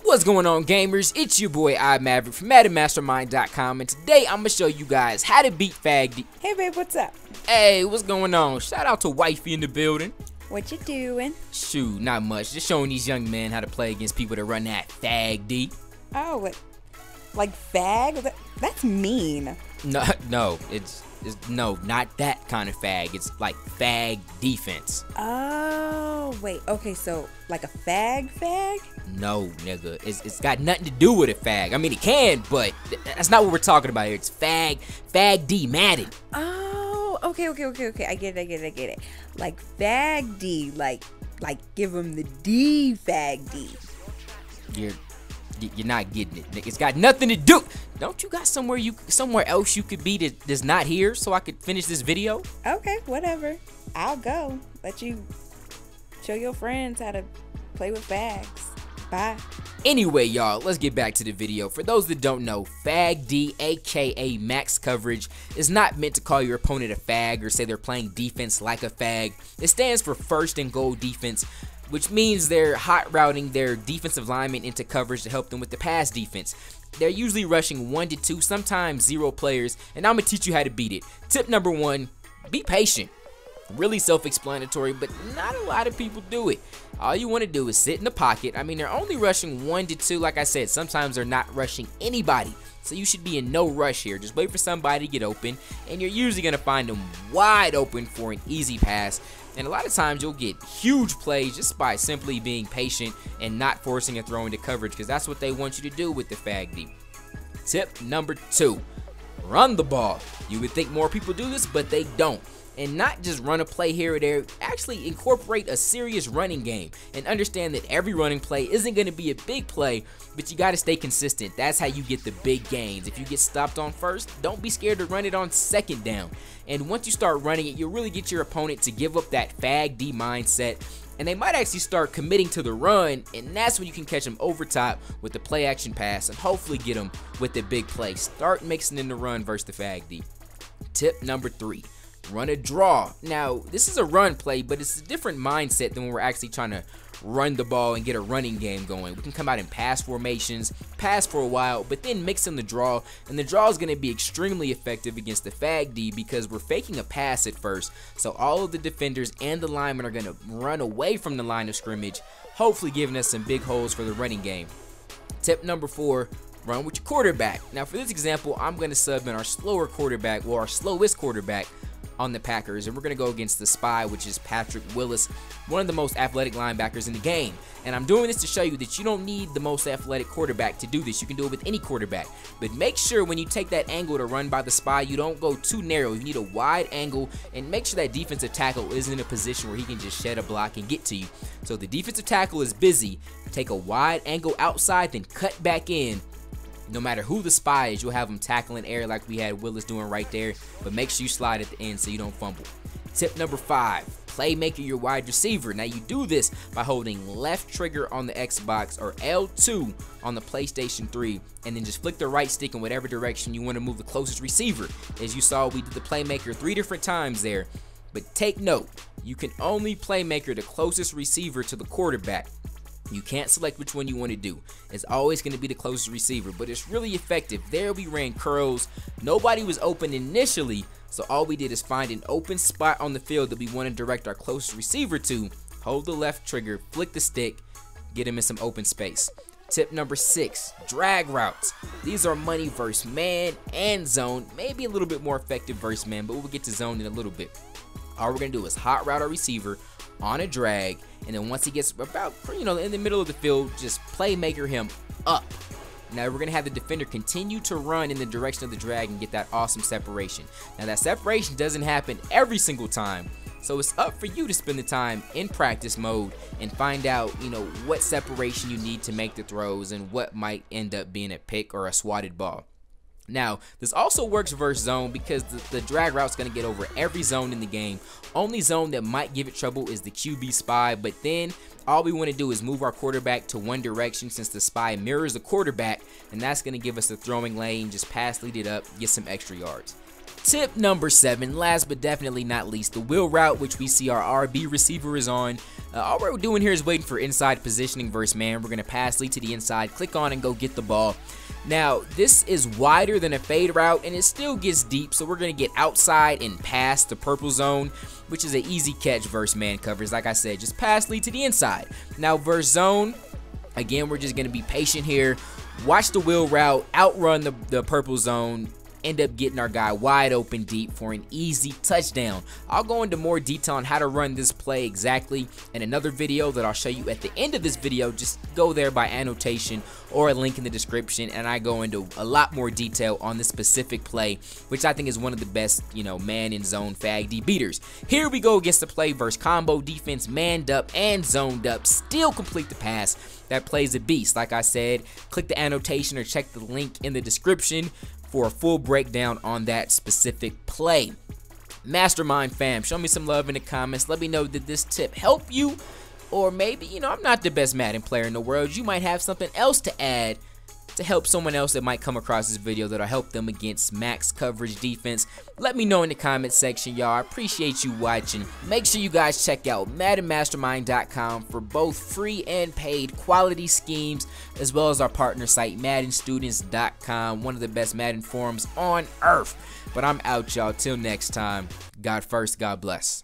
What's going on, gamers? It's your boy Maverick from MaddenMastermind.com, and today I'm gonna show you guys how to beat F.A.G. Hey babe, what's up? Hey, what's going on? Shout out to Wifey in the building. What you doing? Shoot, not much. Just showing these young men how to play against people that run that F.A.G. Oh, what? Like fag? That's mean. No, it's no, not that kind of fag. It's like F.A.G. defense. Oh, wait. Okay, so like a fag? No, nigga. It's got nothing to do with a fag. I mean, it can, but that's not what we're talking about here. It's F.A.G. Madden. Oh, okay. I get it. Like F.A.G. like give him the D F.A.G. You're not getting it, nigga. It's got nothing to do. Don't you got somewhere else you could be that's not here so I could finish this video? Okay, whatever. I'll go. Let you show your friends how to play with fags. Bye. Anyway, y'all, let's get back to the video. For those that don't know, F.A.G., aka max coverage, is not meant to call your opponent a fag or say they're playing defense like a fag. It stands for first and goal defense, which means they're hot routing their defensive linemen into coverage to help them with the pass defense. They're usually rushing 1 to 2, sometimes 0 players, and I'm going to teach you how to beat it. Tip number 1, be patient. Really self-explanatory, but not a lot of people do it. All you want to do is sit in the pocket. I mean, they're only rushing 1 to 2. Like I said, sometimes they're not rushing anybody. So you should be in no rush here. Just wait for somebody to get open, and you're usually going to find them wide open for an easy pass. And a lot of times you'll get huge plays just by simply being patient and not forcing a throw into coverage, because that's what they want you to do with the F.A.G. Tip number 2, run the ball. You would think more people do this, but they don't. And not just run a play here or there, actually incorporate a serious running game and understand that every running play isn't going to be a big play, but you got to stay consistent. That's how you get the big gains. If you get stopped on first, don't be scared to run it on second down. And once you start running it, you'll really get your opponent to give up that F.A.G. mindset, and they might actually start committing to the run, and that's when you can catch them over top with the play action pass and hopefully get them with the big play. Start mixing in the run versus the F.A.G. Tip number 3. Run a draw. Now, this is a run play, but it's a different mindset than when we're actually trying to run the ball and get a running game going. We can come out in pass formations, pass for a while, but then mix in the draw, and the draw is going to be extremely effective against the F.A.G. because we're faking a pass at first, so all of the defenders and the linemen are going to run away from the line of scrimmage, hopefully giving us some big holes for the running game. Tip number 4, run with your quarterback. Now, for this example, I'm going to sub in our slower quarterback, or our slowest quarterback, on the Packers, and we're going to go against the spy, which is Patrick Willis, one of the most athletic linebackers in the game. And I'm doing this to show you that you don't need the most athletic quarterback to do this. You can do it with any quarterback, but make sure when you take that angle to run by the spy, you don't go too narrow. You need a wide angle, and make sure that defensive tackle is in a position where he can just shed a block and get to you. So the defensive tackle is busy, take a wide angle outside, then cut back in. No matter who the spy is, you'll have them tackling air like we had Willis doing right there, but make sure you slide at the end so you don't fumble. Tip number 5, playmaker your wide receiver. Now, you do this by holding left trigger on the Xbox or L2 on the PlayStation 3, and then just flick the right stick in whatever direction you want to move the closest receiver. As you saw, we did the playmaker 3 different times there, but take note, you can only playmaker the closest receiver to the quarterback. You can't select which one you want to do. It's always going to be the closest receiver, but it's really effective. There we ran curls. Nobody was open initially, so all we did is find an open spot on the field that we want to direct our closest receiver to, hold the left trigger, flick the stick, get him in some open space. Tip number 6, drag routes. These are money versus man and zone, maybe a little bit more effective versus man, but we'll get to zone in a little bit. All we're going to do is hot route our receiver on a drag, and then once he gets about, in the middle of the field, just playmaker him up. Now we're going to have the defender continue to run in the direction of the drag and get that awesome separation. Now that separation doesn't happen every single time, so it's up for you to spend the time in practice mode and find out, what separation you need to make the throws and what might end up being a pick or a swatted ball. Now, this also works versus zone because the drag route is going to get over every zone in the game. Only zone that might give it trouble is the QB spy, but then all we want to do is move our quarterback to one direction since the spy mirrors the quarterback, and that's going to give us a throwing lane. Just pass lead it up, get some extra yards. Tip number 7, last but definitely not least, the wheel route, which we see our RB receiver is on. All we're doing here is waiting for inside positioning versus man. We're going to pass lead to the inside, click on and go get the ball. Now, this is wider than a fade route, and it still gets deep, so we're going to get outside and pass the purple zone, which is an easy catch versus man coverage. Like I said, just pass lead to the inside. Now, versus zone, again, we're just going to be patient here. Watch the wheel route, outrun the purple zone, end up getting our guy wide open deep for an easy touchdown. I'll go into more detail on how to run this play exactly in another video that I'll show you at the end of this video. Just go there by annotation or a link in the description, and I go into a lot more detail on this specific play, which I think is one of the best, man in zone F.A.G beaters. Here we go against the play versus combo defense, manned up and zoned up, still complete the pass. That play's a beast. Like I said, click the annotation or check the link in the description for a full breakdown on that specific play. Mastermind fam, show me some love in the comments. Let me know, did this tip help you? Or maybe, I'm not the best Madden player in the world. You might have something else to add to help someone else that might come across this video that'll help them against max coverage defense. Let me know in the comment section, y'all. I appreciate you watching. Make sure you guys check out MaddenMastermind.com for both free and paid quality schemes, as well as our partner site, MaddenStudents.com, one of the best Madden forums on earth. But I'm out, y'all. Till next time, God first, God bless.